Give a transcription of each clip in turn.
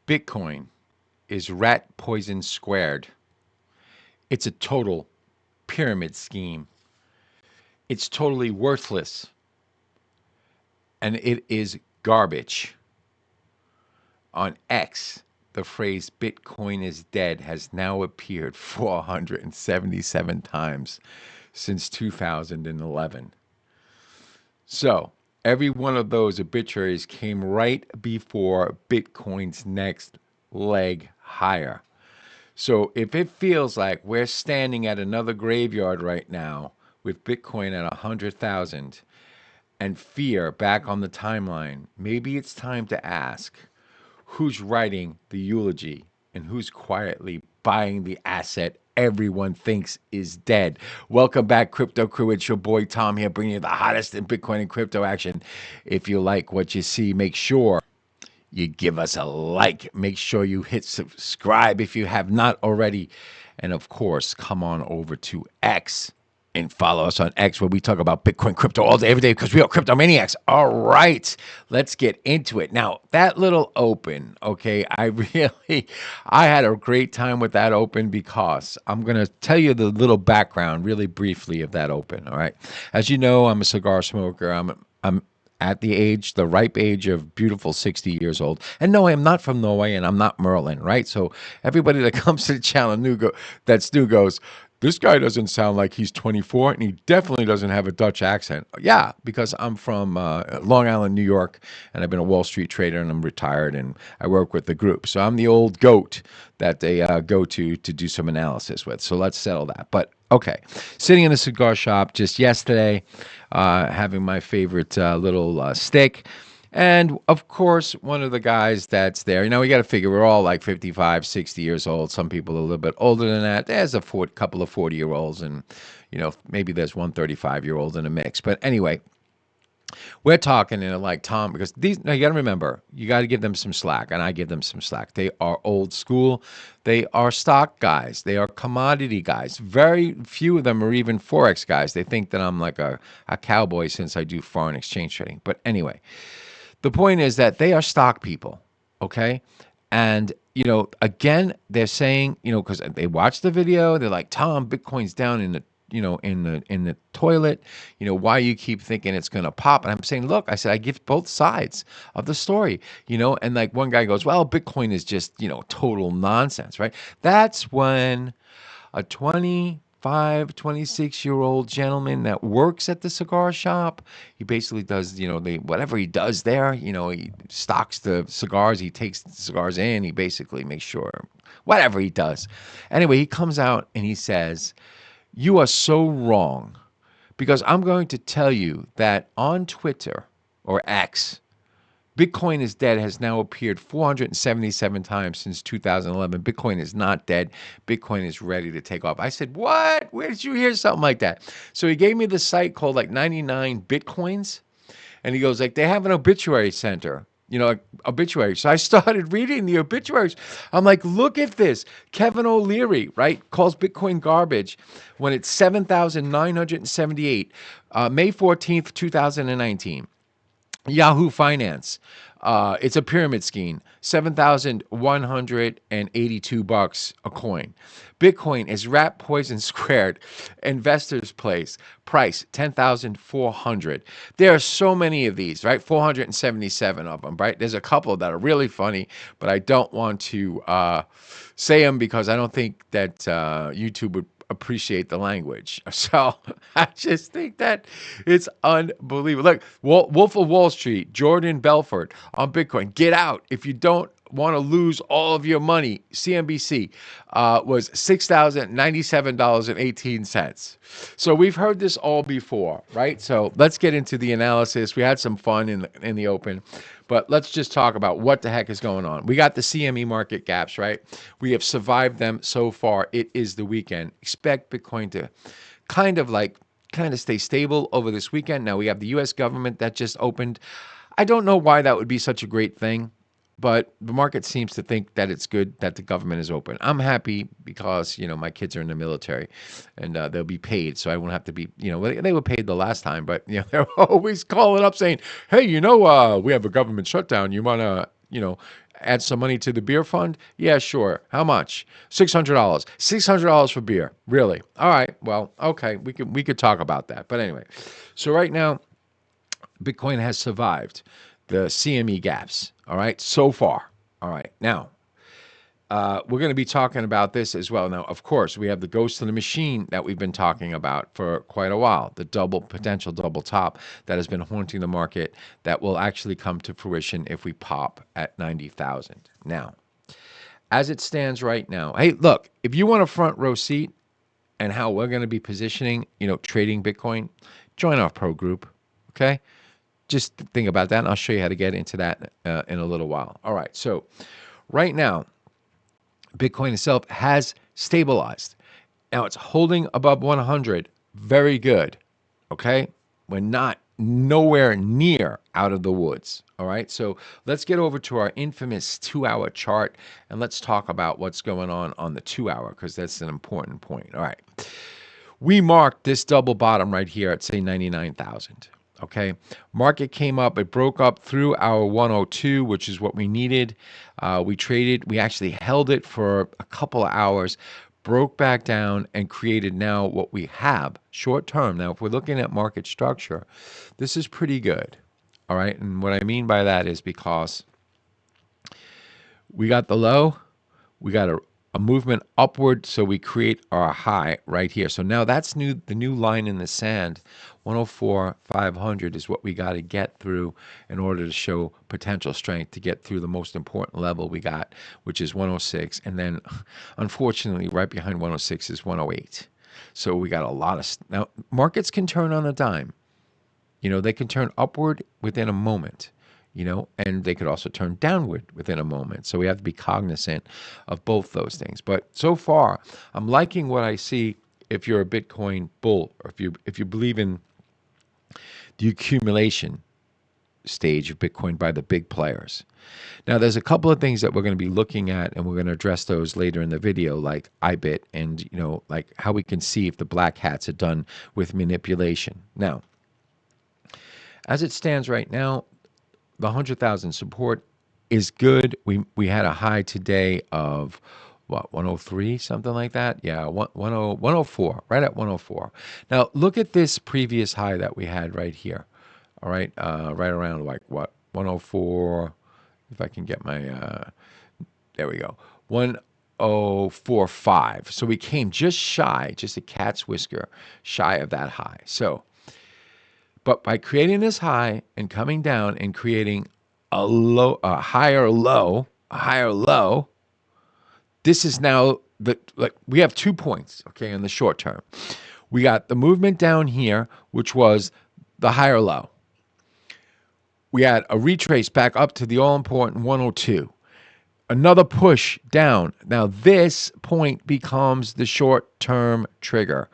Bitcoin is rat poison squared. It's a total pyramid scheme. It's totally worthless and it is garbage. On X, the phrase Bitcoin is dead has now appeared 477 times since 2011. So, every one of those obituaries came right before Bitcoin's next leg higher. So if it feels like we're standing at another graveyard right now with Bitcoin at 100,000 and fear back on the timeline, maybe it's time to ask who's writing the eulogy and who's quietly buying the asset everyone thinks is dead. Welcome back, Crypto Crew. It's your boy Tom here, bringing you the hottest in Bitcoin and crypto action. If you like what you see, make sure you give us a like. Make sure you hit subscribe if you have not already. And of course, come on over to X and follow us on X where we talk about Bitcoin crypto all day, every day because we are crypto maniacs. All right, let's get into it. Now, that little open, okay, I had a great time with that open because I'm going to tell you the little background really briefly of that open, all right? As you know, I'm a cigar smoker. I'm at the ripe age of beautiful 60 years old. And no, I am not from Norway and I'm not Merlin, right? So everybody that comes to the channel that's new goes, this guy doesn't sound like he's 24 and he definitely doesn't have a Dutch accent. Yeah, because I'm from Long Island, New York, and I've been a Wall Street trader and I'm retired and I work with the group. So I'm the old goat that they go to do some analysis with. So let's settle that. But okay, sitting in a cigar shop just yesterday, having my favorite little stick. And of course, one of the guys that's there, we got to figure we're all like 55, 60 years old. Some people a little bit older than that. There's a couple of 40-year-olds and, maybe there's one 35-year-old in a mix. But anyway, we're talking and like Tom, because now you got to remember, you got to give them some slack, and I give them some slack. They are old school. They are stock guys. They are commodity guys. Very few of them are even Forex guys. They think that I'm like a cowboy since I do foreign exchange trading. But anyway, the point is that they are stock people, okay? And, again, they're saying, because they watch the video, they're like, Tom, Bitcoin's down in the in the toilet, why you keep thinking it's going to pop. And I'm saying, look, I said, I give both sides of the story, and like one guy goes, well, Bitcoin is just, total nonsense, right? That's when a 26-year-old gentleman that works at the cigar shop, he basically does, whatever he does there, he stocks the cigars, he takes the cigars in, he basically makes sure, whatever he does. Anyway, he comes out and he says, you are so wrong, because I'm going to tell you that on Twitter or X, Bitcoin is dead has now appeared 477 times since 2011. Bitcoin is not dead. Bitcoin is ready to take off. I said, what? Where did you hear something like that? So he gave me the site called like 99 Bitcoins. And he goes like, they have an obituary center, obituary. So I started reading the obituaries. I'm like, look at this. Kevin O'Leary, right, calls Bitcoin garbage when it's 7,978, May 14th, 2019. Yahoo Finance. It's a pyramid scheme. $7,182 a coin. Bitcoin is rat poison squared. Investors place price 10,400. There are so many of these, right? 477 of them, right? There's a couple that are really funny, but I don't want to say them because I don't think that YouTube would appreciate the language. So I just think that it's unbelievable. Look, Wolf of Wall Street, Jordan Belfort on Bitcoin. Get out if you don't want to lose all of your money. CNBC was $6,097.18. So we've heard this all before, right? So let's get into the analysis. We had some fun in the open, but let's just talk about what the heck is going on. We got the CME market gaps, right? We have survived them so far. It is the weekend. Expect Bitcoin to kind of stay stable over this weekend. Now we have the U.S. government that just opened. I don't know why that would be such a great thing, but the market seems to think that it's good that the government is open. I'm happy because, my kids are in the military and they'll be paid. So I won't have to be, they were paid the last time, but, they're always calling up saying, hey, we have a government shutdown. You want to, add some money to the beer fund? Yeah, sure. How much? $600. $600 for beer. Really? All right. Well, okay. We could talk about that. But anyway, so right now, Bitcoin has survived the CME gaps. All right, so far. All right. Now, we're going to be talking about this as well. Now, of course, we have the ghost of the machine that we've been talking about for quite a while, the potential double top that has been haunting the market that will actually come to fruition if we pop at 90,000. Now, as it stands right now, hey, look, if you want a front row seat and how we're going to be positioning, trading Bitcoin, join our pro group, okay? Just think about that, and I'll show you how to get into that in a little while. All right, so right now, Bitcoin itself has stabilized. Now it's holding above 100. Very good. Okay? We're not nowhere near out of the woods. All right? So let's get over to our infamous 2-hour chart and let's talk about what's going on the 2-hour because that's an important point. All right. We marked this double bottom right here at, say, 99,000. Okay, market came up, it broke up through our 102, which is what we needed. We traded, we actually held it for a couple of hours, broke back down, and created now what we have short term. Now, if we're looking at market structure, this is pretty good. All right, and what I mean by that is because we got the low, we got a movement upward, so we create our high right here. So now that's the new line in the sand. 104,500 is what we got to get through in order to show potential strength to get through the most important level we got, which is 106. And then, unfortunately, right behind 106 is 108. So we got a lot of... Now, markets can turn on a dime. They can turn upward within a moment. And they could also turn downward within a moment. So we have to be cognizant of both those things. But so far, I'm liking what I see if you're a Bitcoin bull or if you believe in the accumulation stage of Bitcoin by the big players. Now, there's a couple of things that we're going to be looking at, and we're going to address those later in the video, like IBIT and, like how we can see if the black hats are done with manipulation. Now, as it stands right now, the 100,000 support is good. We had a high today of what, 103, something like that? Yeah, 104, right at 104. Now look at this previous high that we had right here. All right, right around like what, 104. If I can get my there we go, 1045. So we came just shy, just a cat's whisker shy of that high. So but by creating this high and coming down and creating a higher low, this is now we have 2 points, okay, in the short term. We got the movement down here, which was the higher low. We had a retrace back up to the all-important 102. Another push down. Now this point becomes the short-term trigger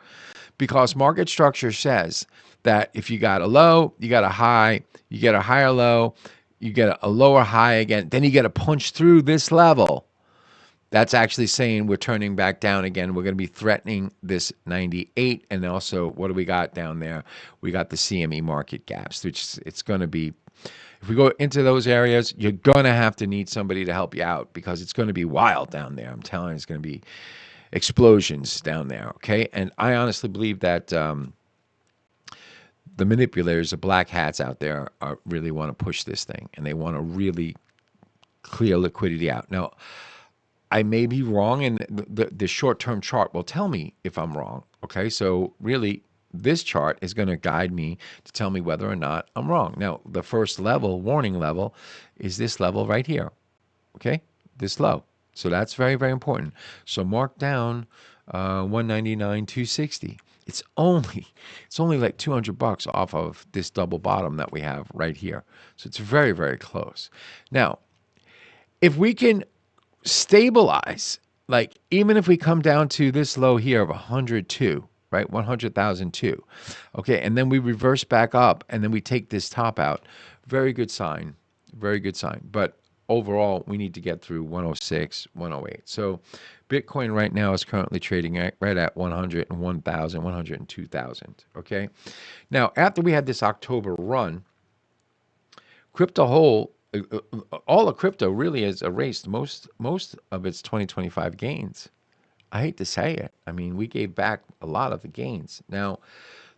because market structure says that if you got a low, you got a high, you get a higher low, you get a lower high again, then you get to punch through this level. That's actually saying we're turning back down again. We're going to be threatening this 98. And also, what do we got down there? We got the CME market gaps, which it's going to be, if we go into those areas, you're going to have to need somebody to help you out because it's going to be wild down there. I'm telling you, it's going to be explosions down there, okay? And I honestly believe that the manipulators, the black hats out there, really want to push this thing, and they want to really clear liquidity out. Now, I may be wrong, and the short-term chart will tell me if I'm wrong, okay? So really, this chart is going to guide me to tell me whether or not I'm wrong. Now, the first level, warning level, is this level right here, okay? This low. So that's very, very important. So mark down 199.260. It's only like $200 off of this double bottom that we have right here. So it's very, very close. Now, if we can stabilize, like even if we come down to this low here of 102, right, 100,002, okay, and then we reverse back up and then we take this top out, very good sign, very good sign. But overall, we need to get through 106, 108. So Bitcoin right now is currently trading right at 101,000, 102,000, okay? Now, after we had this October run, crypto whole all of crypto really has erased most of its 2025 gains. I hate to say it. I mean, we gave back a lot of the gains. Now,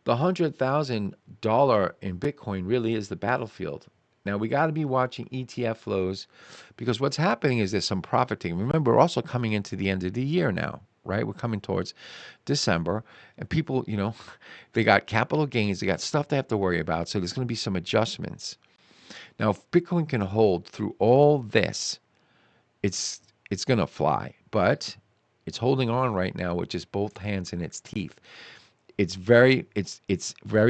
the $100,000 in Bitcoin really is the battlefield. Now we got to be watching ETF flows because what's happening is there's some profit taking. Remember, we're also coming into the end of the year now, right? We're coming towards December, and people, they got capital gains, they got stuff they have to worry about. So there's going to be some adjustments. Now, if Bitcoin can hold through all this, it's it's going to fly, but it's holding on right now with just both hands in its teeth. It's very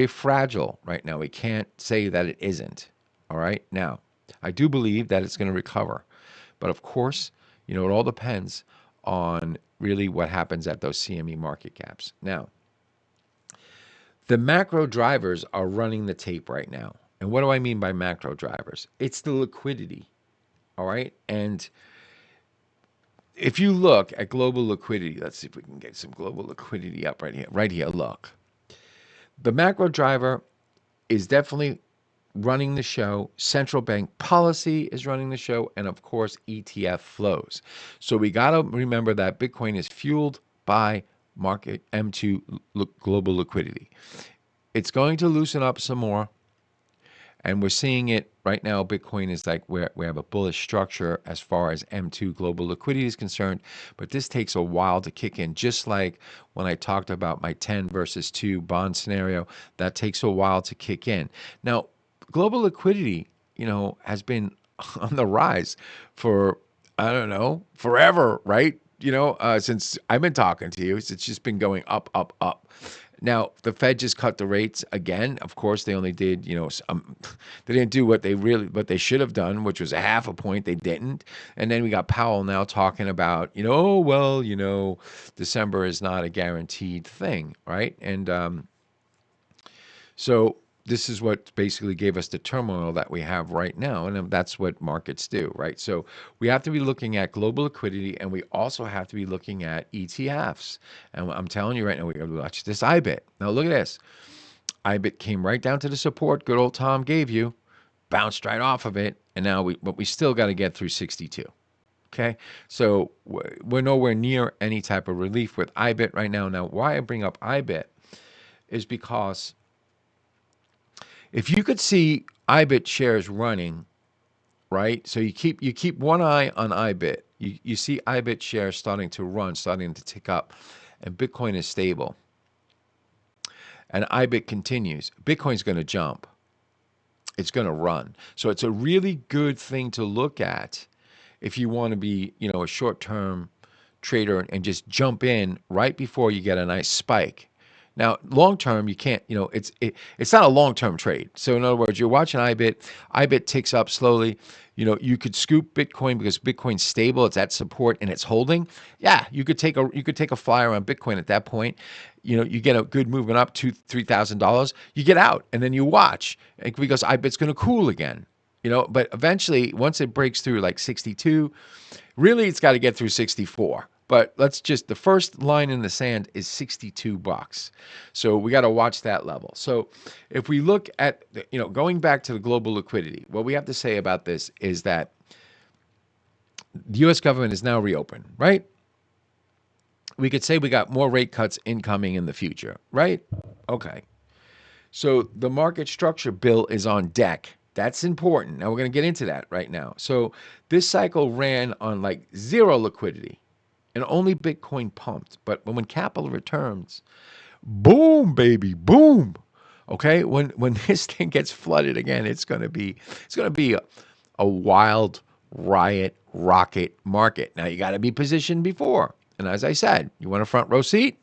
fragile right now. We can't say that it isn't. All right. Now, I do believe that it's going to recover. But of course, it all depends on really what happens at those CME market caps. Now, the macro drivers are running the tape right now. And what do I mean by macro drivers? It's the liquidity. All right. And if you look at global liquidity, let's see if we can get some global liquidity up right here. Right here, look. The macro driver is definitely running the show. Central bank policy is running the show. And of course, ETF flows. So we got to remember that Bitcoin is fueled by market M2 global liquidity. It's going to loosen up some more. And we're seeing it right now. Bitcoin is like we have a bullish structure as far as M2 global liquidity is concerned. But this takes a while to kick in. Just like when I talked about my 10 versus 2 bond scenario, that takes a while to kick in. Now, global liquidity, has been on the rise for, I don't know, forever, right? Since I've been talking to you, it's just been going up, up, up. Now, the Fed just cut the rates again. Of course, they only did, they didn't do what they should have done, which was a half a point. They didn't. And then we got Powell now talking about, December is not a guaranteed thing, right? And so this is what basically gave us the turmoil that we have right now. And that's what markets do, right? So we have to be looking at global liquidity, and we also have to be looking at ETFs. And I'm telling you right now, we got to watch this IBIT. Now look at this. IBIT came right down to the support good old Tom gave you, bounced right off of it. And now we still got to get through 62. Okay, so we're nowhere near any type of relief with IBIT right now. Now, why I bring up IBIT is because if you could see IBIT shares running, right? So you keep one eye on IBIT. You see IBIT shares starting to run, starting to tick up, and Bitcoin is stable. And IBIT continues. Bitcoin's going to jump. It's going to run. So it's a really good thing to look at if you want to be, a short-term trader and just jump in right before you get a nice spike. Now, long term, you can't, it's not a long-term trade. So in other words, you're watching IBIT ticks up slowly. You could scoop Bitcoin because Bitcoin's stable, it's at support and it's holding. Yeah, you could take a flyer on Bitcoin at that point. You get a good movement up to $3,000, you get out and then you watch because IBIT's going to cool again. But eventually, once it breaks through like 62, really it's got to get through 64. But the first line in the sand is $62. So we got to watch that level. So if we look at, going back to the global liquidity, what we have to say about this is that the U.S. government is now reopened, right? We could say we got more rate cuts incoming in the future, right? Okay. So the market structure bill is on deck. That's important. Now we're going to get into that right now. So this cycle ran on like zero liquidity. And only Bitcoin pumped. But when capital returns, boom, baby, boom. Okay, when this thing gets flooded again, it's gonna be a wild riot rocket market. Now you got to be positioned before. And as I said, you want a front row seat?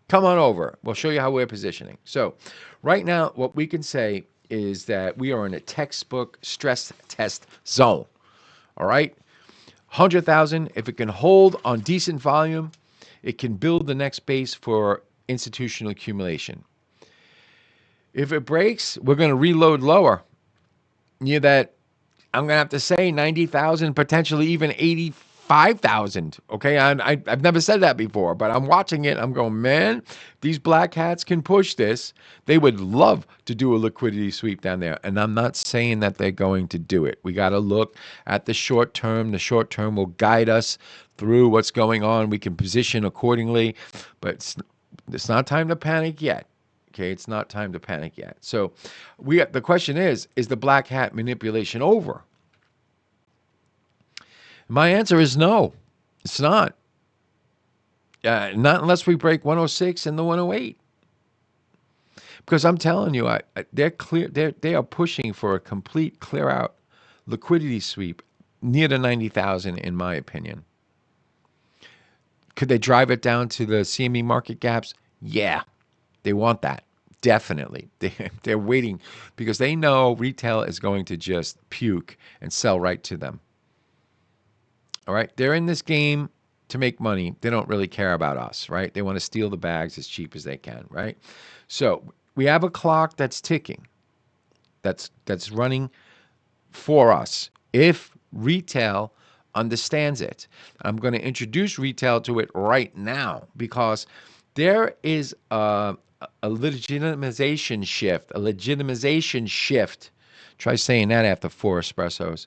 Come on over. We'll show you how we're positioning. So right now, what we can say is that we are in a textbook stress test zone. All right. 100,000, if it can hold on decent volume, it can build the next base for institutional accumulation. If it breaks, we're going to reload lower. Near that, I'm going to have to say 90,000, potentially even 5,000. Okay, I've never said that before, but I'm watching it. I'm going, man, these black hats can push this. They would love to do a liquidity sweep down there, and I'm not saying that they're going to do it. We got to look at the short term. The short term will guide us through what's going on. We can position accordingly, but it's not time to panic yet. Okay, it's not time to panic yet. So, the question is the black hat manipulation over? My answer is no, it's not. Not unless we break 106 and the 108. Because I'm telling you, they're clear. They are pushing for a complete clear out liquidity sweep near the 90,000, in my opinion. Could they drive it down to the CME market gaps? Yeah, they want that. Definitely. They're waiting because they know retail is going to just puke and sell right to them. All right. They're in this game to make money. They don't really care about us, right? They want to steal the bags as cheap as they can, right? So we have a clock that's ticking, that's running for us. If retail understands it, I'm going to introduce retail to it right now because there is a legitimization shift, Try saying that after 4 espressos.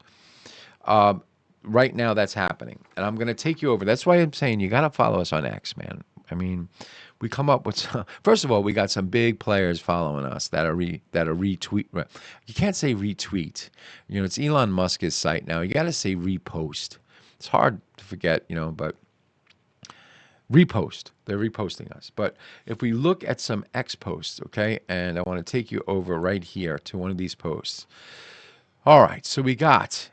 Right now that's happening, and I'm going to take you over. That's why I'm saying you got to follow us on X, man. I mean, we come up with first of all, we got some big players following us that are retweet. You can't say retweet. It's Elon Musk's site now. You got to say repost. It's hard to forget, but repost. They're reposting us. But if we look at some X posts, okay, and I want to take you over right here to one of these posts. All right, so we got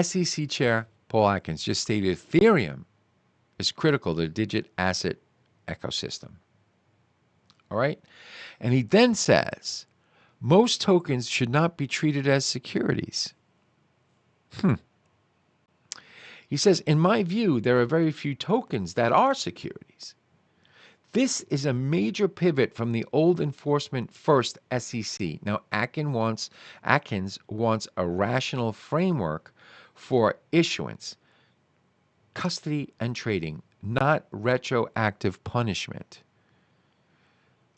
SEC Chair Paul Atkins just stated Ethereum is critical to the digital asset ecosystem. All right? And he then says, most tokens should not be treated as securities. He says, in my view, there are very few tokens that are securities. This is a major pivot from the old enforcement first SEC. Now, Atkins wants a rational framework for issuance, custody, and trading, not retroactive punishment.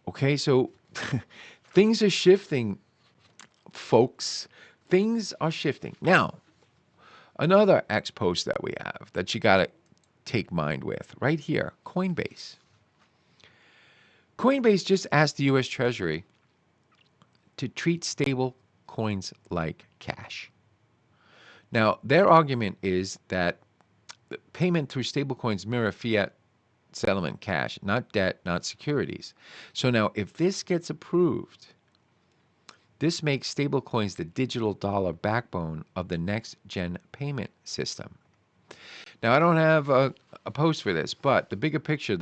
Okay, so things are shifting, folks. Things are shifting. Now, another X post that we have that you got to take mind with right here, Coinbase. Coinbase just asked the U.S. Treasury to treat stable coins like cash. Now, their argument is that payment through stablecoins mirror fiat settlement cash, not debt, not securities. So now, if this gets approved, this makes stablecoins the digital dollar backbone of the next-gen payment system. Now, I don't have a post for this, but the bigger picture,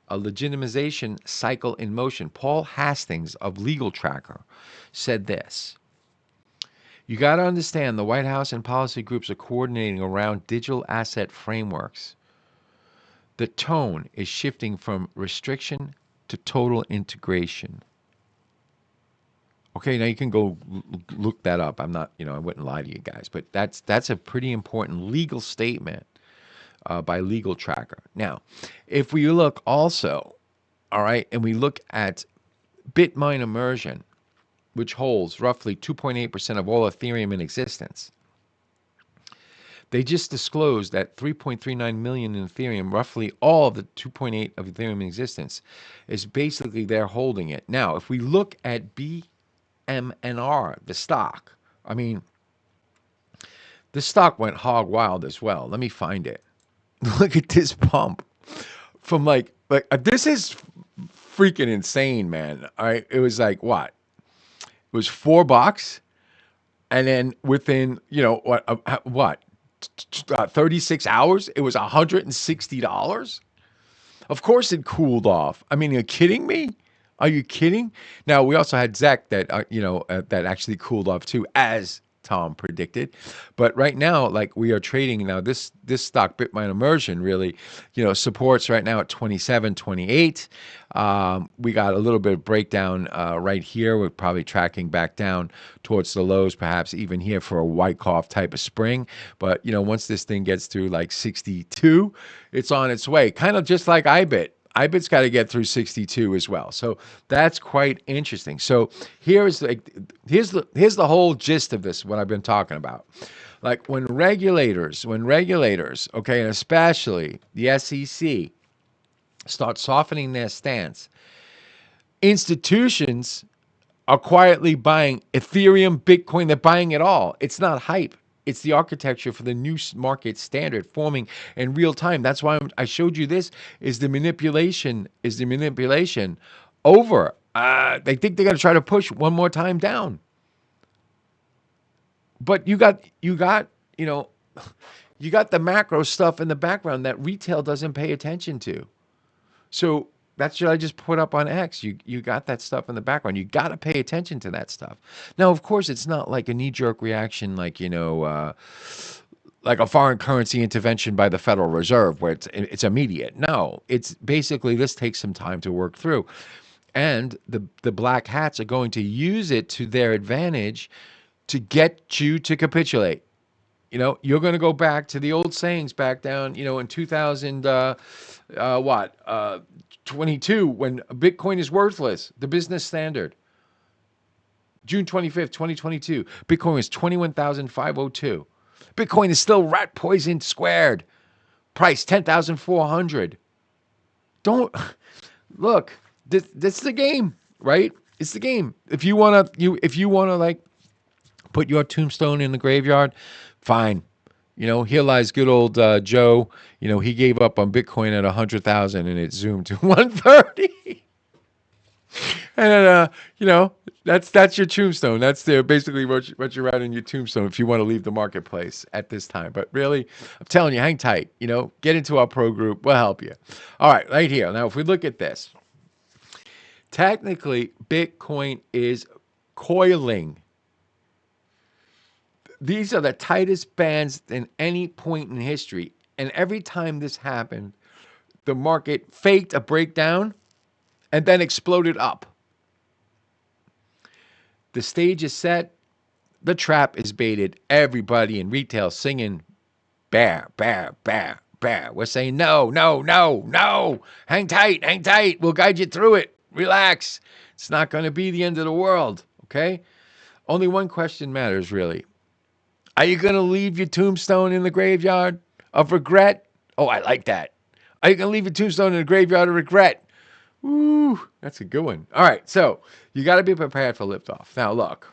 a legitimization cycle in motion. Paul Hastings of Legal Tracker said this. You got to understand the White House and policy groups are coordinating around digital asset frameworks. The tone is shifting from restriction to total integration. Okay, now you can go look that up. I'm not, I wouldn't lie to you guys, but that's a pretty important legal statement by Legal Tracker. Now, if we look also, all right, and we look at Bitmine immersion, which holds roughly 2.8% of all Ethereum in existence. They just disclosed that 3.39 million in Ethereum, roughly all of the 2.8 of Ethereum in existence, is basically they're holding it. Now, if we look at BMNR, the stock, I mean, the stock went hog wild as well. Let me find it. Look at this pump from like this is freaking insane, man. All right, it was like what? It was $4, and then within 36 hours, it was $160. Of course, it cooled off. I mean, are you kidding me? Are you kidding? Now we also had Zach that that actually cooled off too, as Tom predicted. But right now, like we are trading now, this stock Bitmine Immersion really, supports right now at 27, 28. We got a little bit of breakdown right here. We're probably tracking back down towards the lows, perhaps even here for a Wyckoff type of spring. But once this thing gets through like 62, it's on its way. Kind of just like IBIT. IBIT's got to get through 62 as well. So that's quite interesting. So here's the whole gist of this, what I've been talking about. Like when regulators, okay, and especially the SEC start softening their stance, institutions are quietly buying Ethereum, Bitcoin. They're buying it all. It's not hype. It's the architecture for the new market standard forming in real time. That's why I showed you this. Is the manipulation over? They think they're going to try to push one more time down. But you got the macro stuff in the background that retail doesn't pay attention to. So that's what I just put up on X. You got that stuff in the background. You got to pay attention to that stuff. Now, of course, it's not like a knee-jerk reaction, like like a foreign currency intervention by the Federal Reserve, where it's immediate. No, it's basically this takes some time to work through, and the black hats are going to use it to their advantage to get you to capitulate. You're going to go back to the old sayings back down, in 2000, 22, when Bitcoin is worthless, the business standard. June 25th, 2022, Bitcoin was 21,502. Bitcoin is still rat poison squared. Price 10,400. Don't look. This is the game, right? It's the game. If you wanna like put your tombstone in the graveyard, fine. Here lies good old Joe. He gave up on Bitcoin at 100,000 and it zoomed to 130. And that's your tombstone. That's basically what you write on your tombstone if you want to leave the marketplace at this time. But really, I'm telling you, hang tight. Get into our pro group. We'll help you. All right, right here. Now, if we look at this, technically, Bitcoin is coiling. These are the tightest bands in any point in history. And every time this happened, the market faked a breakdown and then exploded up. The stage is set. The trap is baited. Everybody in retail singing, bear, bear, bear, bear. We're saying, no, no, no, no. Hang tight, hang tight. We'll guide you through it. Relax. It's not going to be the end of the world, okay? Only one question matters, really. Are you going to leave your tombstone in the graveyard of regret? Oh, I like that. Are you going to leave your tombstone in the graveyard of regret? Ooh, that's a good one. All right, so you got to be prepared for liftoff. Now, look,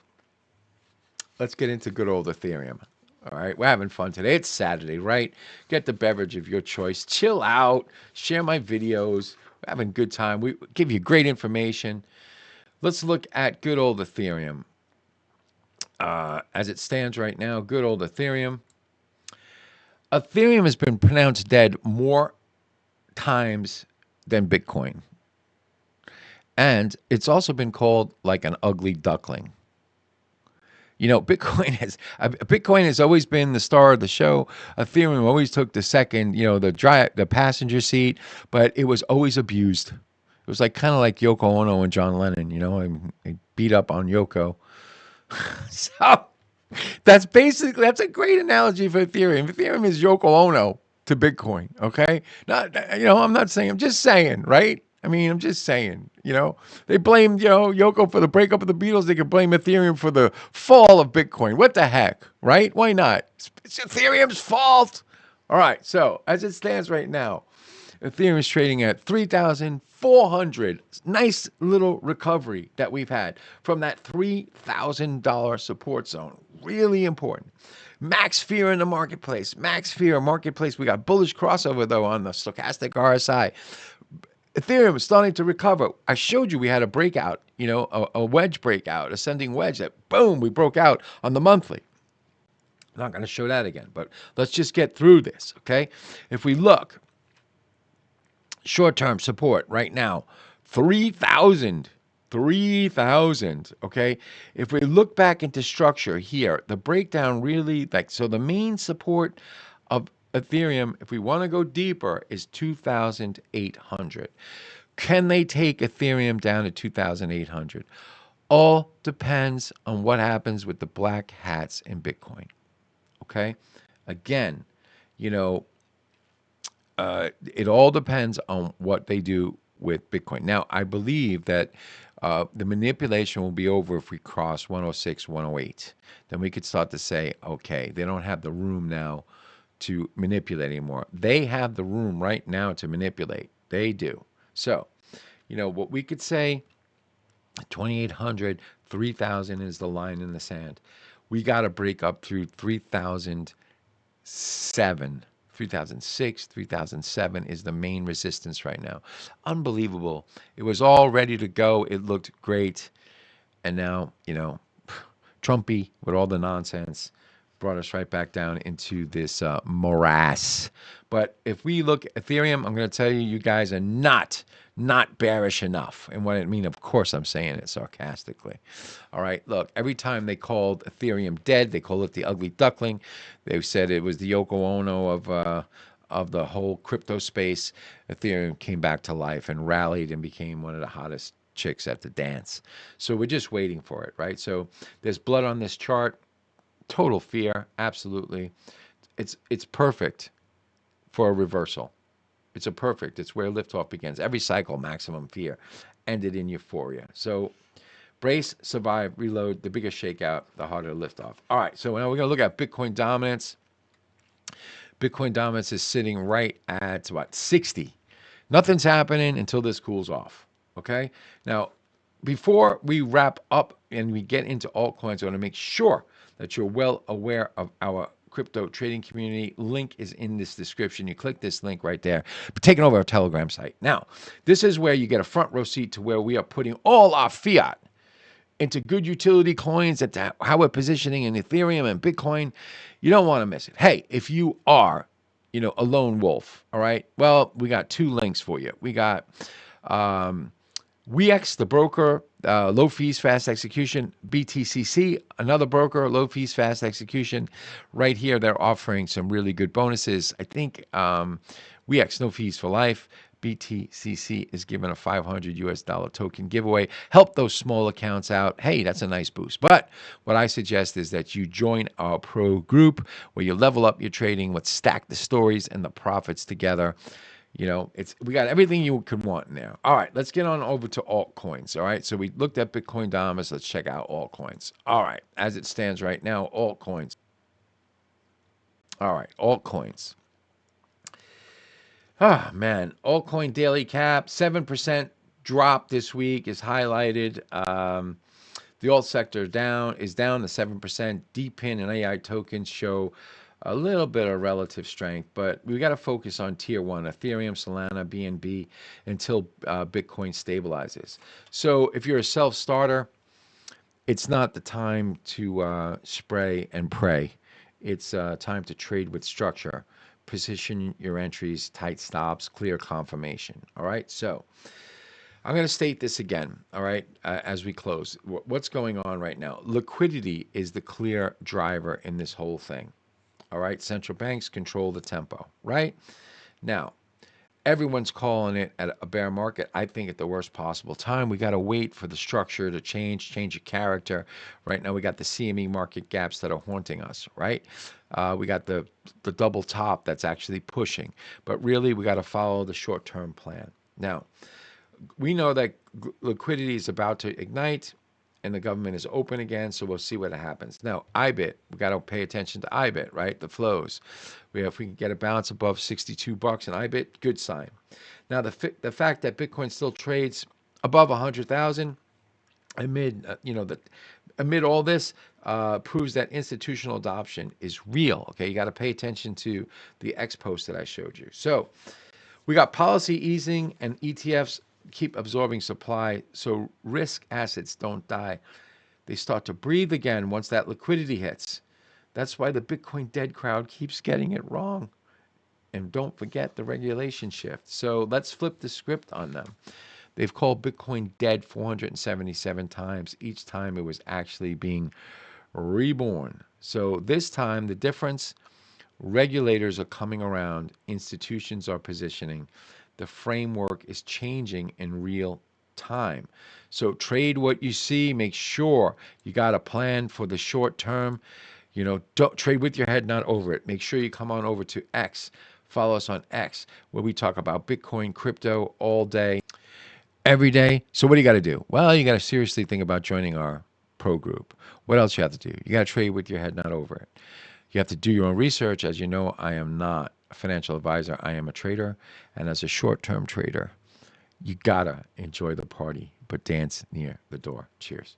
let's get into good old Ethereum. All right, we're having fun today. It's Saturday, right? Get the beverage of your choice. Chill out. Share my videos. We're having a good time. We give you great information. Let's look at good old Ethereum. As it stands right now, good old Ethereum. Ethereum has been pronounced dead more times than Bitcoin. And it's also been called like an ugly duckling. Bitcoin has always been the star of the show. Ethereum always took the second, the passenger seat, but it was always abused. It was like kind of like Yoko Ono and John Lennon. They beat up on Yoko. So that's a great analogy for Ethereum. Ethereum is Yoko Ono to Bitcoin. Okay, I'm not saying. I'm just saying, right? I'm just saying. They blamed Yoko for the breakup of the Beatles. They could blame Ethereum for the fall of Bitcoin. What the heck, right? Why not? It's Ethereum's fault. All right. So as it stands right now, Ethereum is trading at 3,400. Nice little recovery that we've had from that $3,000 support zone. Really important. Max fear in the marketplace. Max fear marketplace. We got bullish crossover, though, on the stochastic RSI. Ethereum is starting to recover. I showed you we had a breakout, a wedge breakout, ascending wedge that, boom, we broke out on the monthly. I'm not going to show that again, but let's just get through this, okay? If we look, short-term support right now, 3,000. 3,000. Okay. If we look back into structure here, the breakdown really so the main support of Ethereum, if we want to go deeper, is 2,800. Can they take Ethereum down to 2,800? All depends on what happens with the black hats in Bitcoin. Okay. Again, you know, it all depends on what they do with Bitcoin. Now, I believe that the manipulation will be over if we cross 106, 108. Then we could start to say, okay, they don't have the room now to manipulate anymore. They have the room right now to manipulate. They do. So, what we could say, 2,800, 3,000 is the line in the sand. We got to break up through 3,007, 3,006, 3,007 is the main resistance right now. Unbelievable. It was all ready to go. It looked great. And now, Trumpy with all the nonsense brought us right back down into this morass. But if we look at Ethereum, I'm going to tell you, you guys are not bearish enough. And what I mean, of course, I'm saying it sarcastically. All right, look, every time they called Ethereum dead, they call it the ugly duckling. They said it was the Yoko Ono of the whole crypto space. Ethereum came back to life and rallied and became one of the hottest chicks at the dance. So we're just waiting for it, right? So there's blood on this chart. Total fear, absolutely. It's perfect for a reversal. It's where liftoff begins. Every cycle, maximum fear, ended in euphoria. So brace, survive, reload. The bigger shakeout, the harder liftoff. All right, so now we're going to look at Bitcoin dominance. Bitcoin dominance is sitting right at what, 60. Nothing's happening until this cools off. Okay. Now, before we wrap up and we get into altcoins, I want to make sure that you're well aware of our crypto trading community. Link is in this description. You click this link right there. Taking over our Telegram site. Now, this is where you get a front row seat to where we are putting all our fiat into good utility coins, at how we're positioning in Ethereum and Bitcoin. You don't want to miss it. Hey, if you are, a lone wolf, all right, well, we got two links for you. We got WeX, the broker, low fees, fast execution. BTCC, another broker, low fees, fast execution. Right here, they're offering some really good bonuses. I think WeX, no fees for life. BTCC is giving a 500 US dollar token giveaway. Help those small accounts out. Hey, that's a nice boost. But what I suggest is that you join our pro group where you level up your trading. Let's stack the stories and the profits together. We got everything you could want in there. All right, let's get on over to altcoins. All right, so we looked at Bitcoin dominance. Let's check out altcoins. All right, as it stands right now, altcoins. All right, altcoins. Ah, man. Altcoin daily cap, 7% drop this week is highlighted. The alt sector is down to 7%. DPIN and AI tokens show a little bit of relative strength, but we got to focus on tier one, Ethereum, Solana, BNB, until Bitcoin stabilizes. So if you're a self-starter, it's not the time to spray and pray. It's time to trade with structure. Position your entries, tight stops, clear confirmation. All right. So I'm going to state this again. All right. As we close, what's going on right now? Liquidity is the clear driver in this whole thing. All right. Central banks control the tempo. Right now, everyone's calling it at a bear market. I think at the worst possible time. We got to wait for the structure to change the character. Right now, we got the CME market gaps that are haunting us, right? We got the double top that's actually pushing. But really, we got to follow the short-term plan. Now, we know that liquidity is about to ignite and the government is open again, so we'll see what happens. Now, IBIT, we got to pay attention to IBIT, right? The flows. If we can get a bounce above 62 bucks in IBIT, good sign. Now, the fact that Bitcoin still trades above 100,000 amid amid all this proves that institutional adoption is real. Okay, you got to pay attention to the X post that I showed you. So we got policy easing and ETFs keep absorbing supply, so risk assets don't die. They start to breathe again once that liquidity hits. That's why the Bitcoin dead crowd keeps getting it wrong. And don't forget the regulation shift. So let's flip the script on them. They've called Bitcoin dead 477 times. Each time it was actually being reborn. So this time, the difference, regulators are coming around, institutions are positioning, the framework is changing in real time. So trade what you see, make sure you got a plan for the short term. Don't trade with your head, not over it. Make sure you come on over to X. Follow us on X, where we talk about Bitcoin, crypto all day, every day. So what do you got to do? Well, you got to seriously think about joining our pro group. What else you have to do? You got to trade with your head, not over it. You have to do your own research. As you know, I am not a financial advisor. I am a trader. And as a short-term trader, you got to enjoy the party, but dance near the door. Cheers.